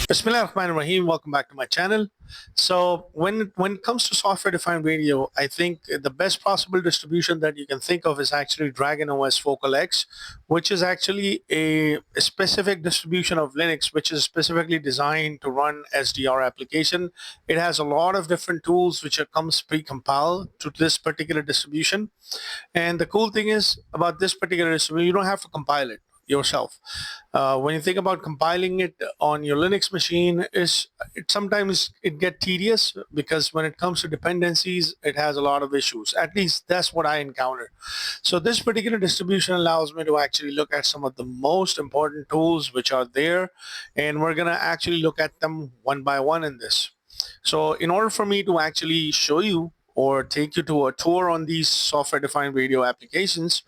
Bismillahirrahmanirrahim. Welcome back to my channel. So when it comes to software-defined radio, I think the best possible distribution that you can think of is actually DragonOS Focal X, which is actually a specific distribution of Linux, which is specifically designed to run SDR application. It has a lot of different tools which comes pre-compiled to this particular distribution. And the cool thing is about this particular distribution, you don't have to compile it yourself. When you think about compiling it on your Linux machine, sometimes it gets tedious because when it comes to dependencies, it has a lot of issues. At least that's what I encountered. So this particular distribution allows me to actually look at some of the most important tools which are there, and we're gonna actually look at them one by one in this. So in order for me to actually show you or take you to a tour on these software-defined radio applications,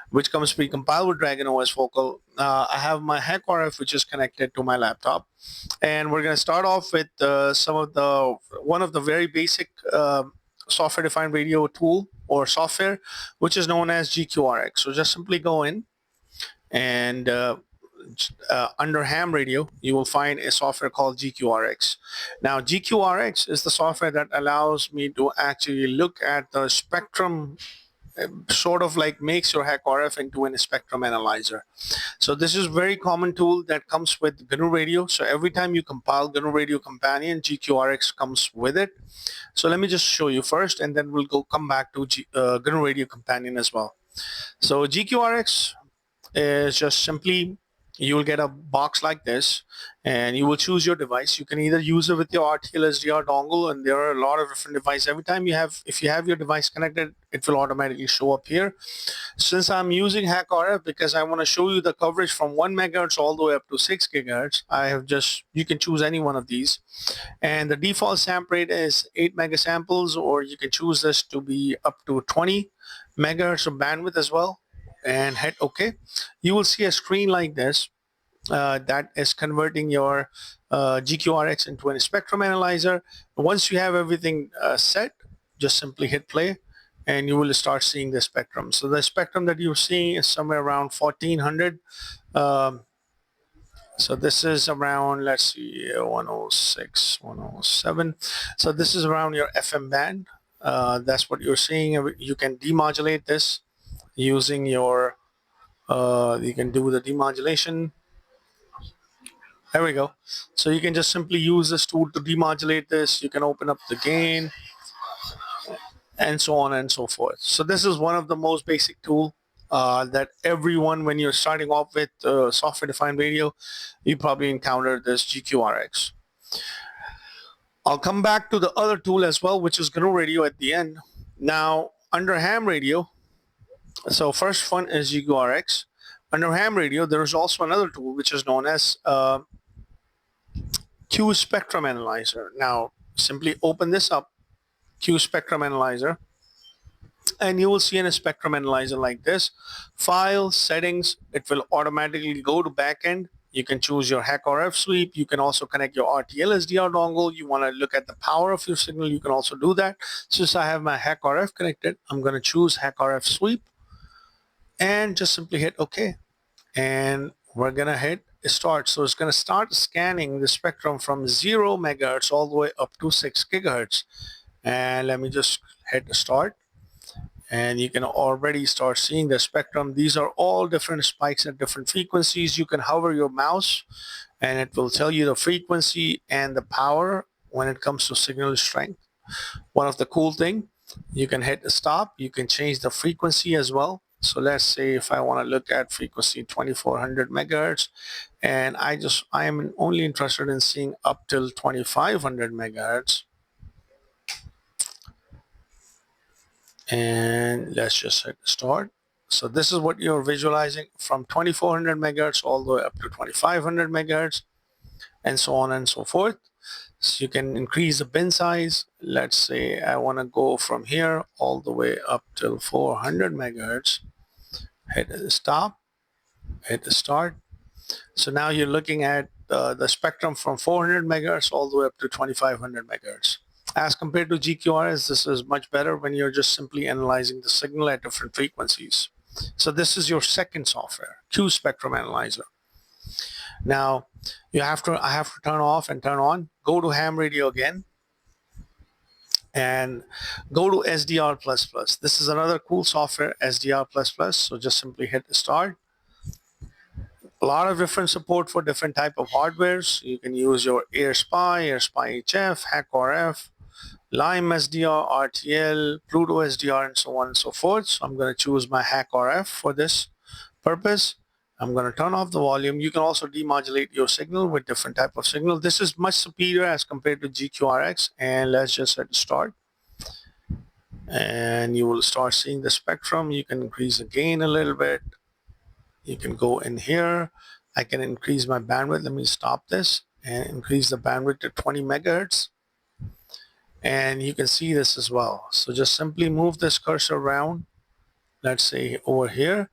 which comes pre-compiled with DragonOS Focal, I have my HackRF, which is connected to my laptop, and we're going to start off with one of the very basic software-defined radio tool or software, which is known as GQRX. So just simply go in, and under ham radio, you will find a software called GQRX. Now, GQRX is the software that allows me to actually look at the spectrum, sort of like makes your HackRF into a spectrum analyzer. So this is a very common tool that comes with GNU Radio. So every time you compile GNU Radio Companion, GQRX comes with it. So let me just show you first, and then we'll come back to GNU Radio Companion as well. So GQRX is just simply, you will get a box like this, and you will choose your device. You can either use it with your RTL-SDR dongle, and there are a lot of different devices. Every time if you have your device connected, it will automatically show up here. Since I'm using HackRF because I want to show you the coverage from 1 megahertz all the way up to 6 gigahertz, you can choose any one of these. And the default sample rate is 8 megasamples, or you can choose this to be up to 20 megahertz of bandwidth as well, and hit OK. You will see a screen like this that is converting your GQRX into a spectrum analyzer. Once you have everything set, just simply hit play, and you will start seeing the spectrum. So the spectrum that you're seeing is somewhere around 1400. So this is around, let's see, 106, 107. So this is around your FM band. That's what you're seeing. You can demodulate this using your, you can do the demodulation. There we go. So you can just simply use this tool to demodulate this. You can open up the gain, and so on and so forth. So this is one of the most basic tool that everyone, when you're starting off with software-defined radio, you probably encounter this GQRX. I'll come back to the other tool as well, which is GNU Radio at the end. Now, under ham radio, so first one is GQRX. Under ham radio, there is also another tool which is known as QSpectrumAnalyzer. Now, simply open this up, QSpectrumAnalyzer, and you will see in a spectrum analyzer like this. File, settings, it will automatically go to backend. You can choose your HackRF sweep. You can also connect your RTL-SDR dongle. You want to look at the power of your signal, you can also do that. Since I have my HackRF connected, I'm going to choose HackRF sweep and just simply hit OK. And we're going to hit start. So it's going to start scanning the spectrum from 0 megahertz all the way up to 6 gigahertz. And let me just hit start. And you can already start seeing the spectrum. These are all different spikes at different frequencies. You can hover your mouse and it will tell you the frequency and the power when it comes to signal strength. One of the cool thing, you can hit stop. You can change the frequency as well. So let's say if I want to look at frequency 2400 megahertz, and I am only interested in seeing up till 2500 megahertz. And let's just hit start. So this is what you're visualizing from 2400 megahertz all the way up to 2500 megahertz, and so on and so forth. So you can increase the bin size. Let's say I want to go from here all the way up till 400 megahertz. Hit stop, hit start. So now you're looking at the spectrum from 400 megahertz all the way up to 2500 megahertz. As compared to GQRS, this is much better when you're just simply analyzing the signal at different frequencies. So this is your second software, QSpectrumAnalyzer. Now I have to turn off and turn on. Go to ham radio again and go to SDR++. This is another cool software, SDR++. So just simply hit start. A lot of different support for different type of hardwares. You can use your AirSpy HF, HackRF, LimeSDR, RTL, PlutoSDR, and so on and so forth. So I'm going to choose my HackRF for this purpose. I'm going to turn off the volume. You can also demodulate your signal with different type of signal. This is much superior as compared to GQRX. And let's just hit start. And you will start seeing the spectrum. You can increase the gain a little bit. You can go in here. I can increase my bandwidth. Let me stop this and increase the bandwidth to 20 megahertz. And you can see this as well. So just simply move this cursor around, let's say over here,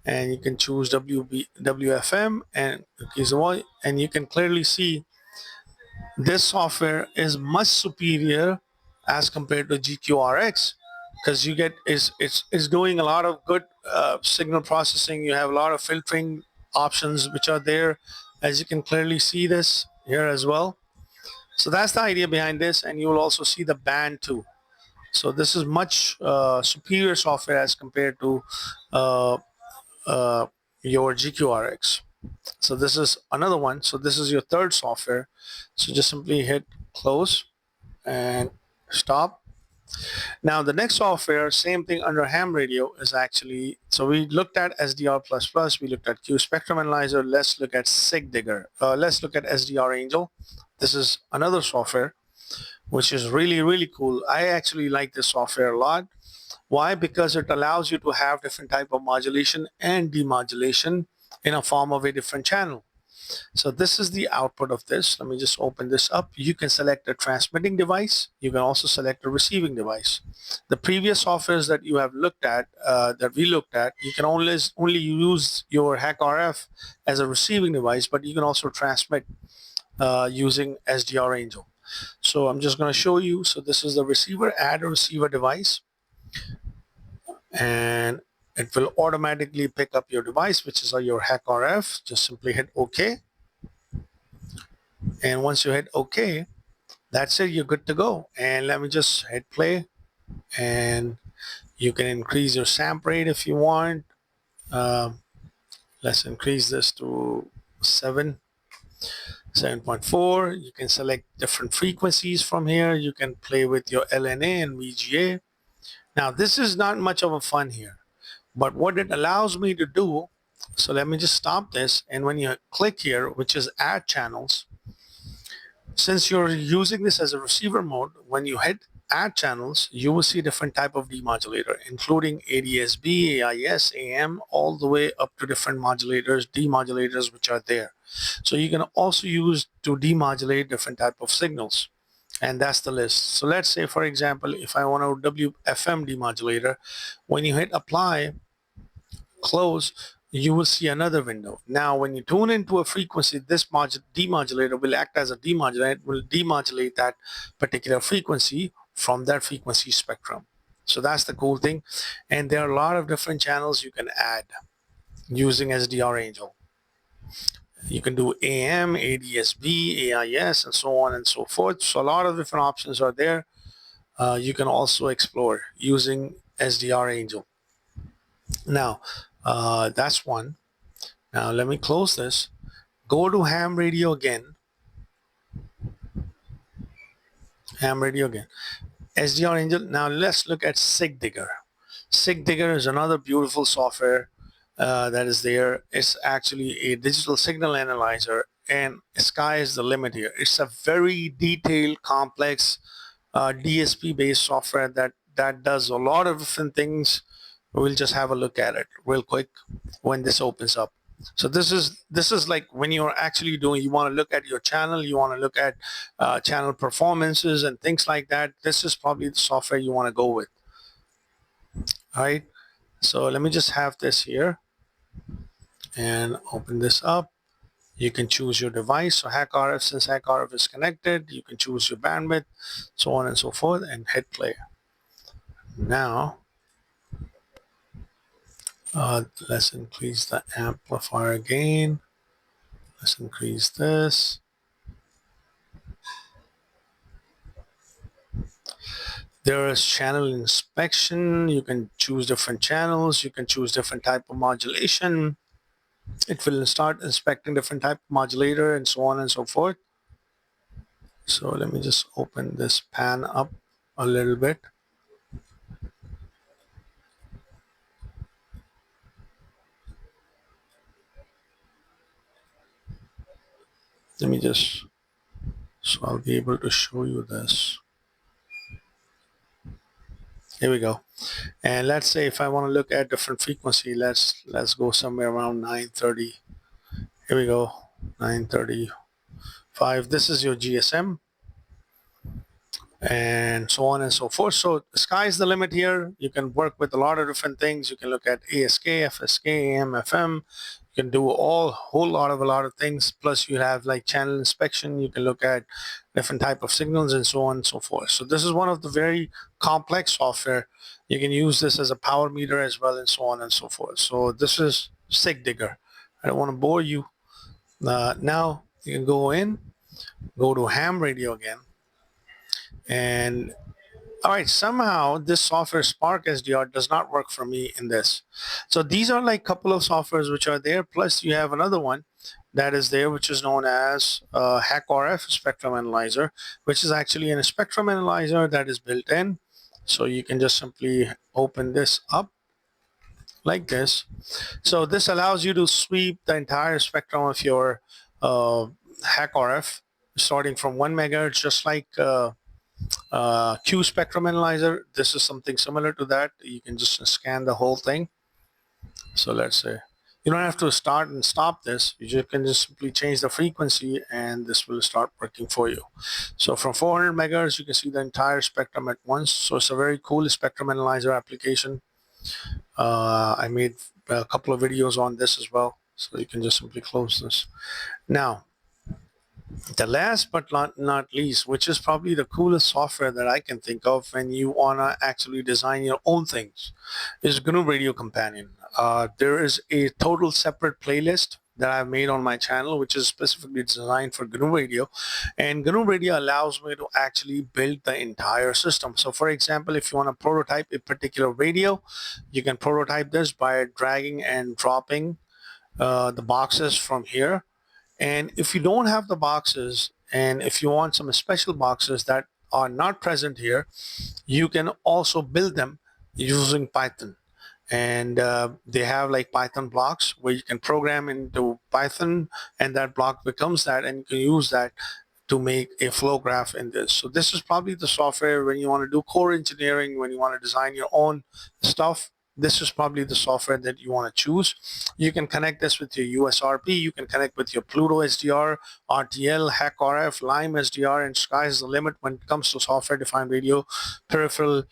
and you can choose WFM and increase the volume, and you can clearly see this software is much superior as compared to GQRX, because you get it's doing a lot of good signal processing. You have a lot of filtering options which are there, as you can clearly see this here as well. So that's the idea behind this, and you will also see the band too. So this is much superior software as compared to uh, your GQRX. So this is another one. So this is your third software. So just simply hit close and stop. Now the next software, same thing under ham radio, is actually, so we looked at SDR++, we looked at QSpectrumAnalyzer. Let's look at SigDigger. Let's look at SDRangel. This is another software which is really cool. I actually like this software a lot. Why? Because it allows you to have different type of modulation and demodulation in a form of a different channel. So this is the output of this. Let me just open this up. You can select a transmitting device. You can also select a receiving device. The previous softwares that you have looked at, that we looked at, you can only use your HackRF as a receiving device, but you can also transmit using SDRangel. So I'm just going to show you. So this is the receiver. Add a receiver device, and it will automatically pick up your device, which is your HackRF. Just simply hit OK. And once you hit OK, that's it. You're good to go. And let me just hit play. And you can increase your samp rate if you want. Let's increase this to 7.4. You can select different frequencies from here. You can play with your LNA and VGA. Now this is not much of a fun here, but what it allows me to do, so let me just stop this, and when you click here, which is add channels, since you're using this as a receiver mode, when you hit add channels, you will see different type of demodulator, including ADSB, AIS, AM, all the way up to different modulators, demodulators, which are there. So you can also use to demodulate different type of signals. And that's the list. So let's say, for example, if I want a WFM demodulator, when you hit apply, close, you will see another window. Now, when you tune into a frequency, this demodulator will act as a demodulator. It will demodulate that particular frequency from that frequency spectrum. So that's the cool thing. And there are a lot of different channels you can add using SDRangel. You can do AM, ADSB, AIS, and so on and so forth. So a lot of different options are there. You can also explore using SDRangel. Now, that's one. Now let me close this. Go to ham radio again. Ham radio again. SDRangel. Now let's look at SigDigger. SigDigger is another beautiful software that is there. It's actually a digital signal analyzer, and sky is the limit here. It's a very detailed, complex DSP based software that does a lot of different things. We'll just have a look at it real quick when this opens up. So this is like when you're actually doing, you want to look at your channel, you want to look at channel performances and things like that. This is probably the software you want to go with. All right, so let me just have this here and open this up. You can choose your device. So HackRF, since HackRF is connected, you can choose your bandwidth, so on and so forth, and hit play. Now let's increase the amplifier gain. Let's increase this. There is channel inspection. You can choose different channels. You can choose different type of modulation. It will start inspecting different type of modulator and so on and so forth. So let me just open this pan up a little bit. Let me just, so I'll be able to show you this. Here we go. And let's say if I want to look at different frequency, let's go somewhere around 930. Here we go, 935. This is your GSM, and so on and so forth. So the sky's the limit here. You can work with a lot of different things. You can look at ASK, FSK, AM, FM. You can do a lot of things. Plus you have like channel inspection. You can look at different type of signals and so on and so forth. So this is one of the very complex software. You can use this as a power meter as well and so on and so forth. So this is SigDigger. I don't want to bore you. Now you can go to ham radio again. And all right, somehow this software Spark SDR does not work for me in this. So these are like a couple of softwares which are there. Plus you have another one that is there, which is known as HackRF Spectrum Analyzer, which is actually a spectrum analyzer that is built in. So you can just simply open this up like this. So this allows you to sweep the entire spectrum of your HackRF, starting from 1 megahertz, just like QSpectrumAnalyzer. This is something similar to that. You can just scan the whole thing. So let's say you don't have to start and stop this. You can just simply change the frequency and this will start working for you. So from 400 megahertz, you can see the entire spectrum at once. So it's a very cool spectrum analyzer application. I made a couple of videos on this as well. So you can just simply close this. Now, the last but not least, which is probably the coolest software that I can think of when you want to actually design your own things, is GNU Radio Companion. There is a total separate playlist that I've made on my channel, which is specifically designed for GNU Radio. And GNU Radio allows me to actually build the entire system. So for example, if you want to prototype a particular radio, you can prototype this by dragging and dropping the boxes from here. And if you don't have the boxes, and if you want some special boxes that are not present here, you can also build them using Python. And they have like Python blocks where you can program into Python, and that block becomes that, and you can use that to make a flow graph in this. So this is probably the software when you want to do core engineering, when you want to design your own stuff. This is probably the software that you want to choose. You can connect this with your USRP. You can connect with your PlutoSDR, RTL, HackRF, LimeSDR, and sky's the limit when it comes to software-defined radio peripheral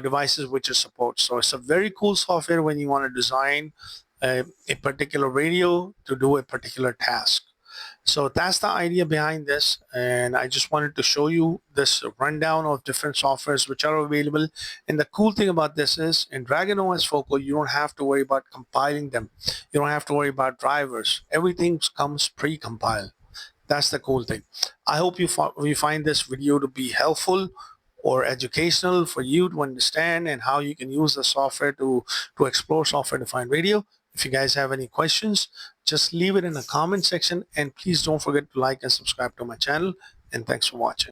devices which it supports. So it's a very cool software when you want to design a particular radio to do a particular task. So that's the idea behind this, and I just wanted to show you this rundown of different softwares which are available. And the cool thing about this is in DragonOS Focal, you don't have to worry about compiling them. You don't have to worry about drivers. Everything comes pre-compiled. That's the cool thing. I hope you find this video to be helpful or educational for you to understand and how you can use the software to explore software-defined radio. If you guys have any questions, just leave it in the comment section, and please don't forget to like and subscribe to my channel, and thanks for watching.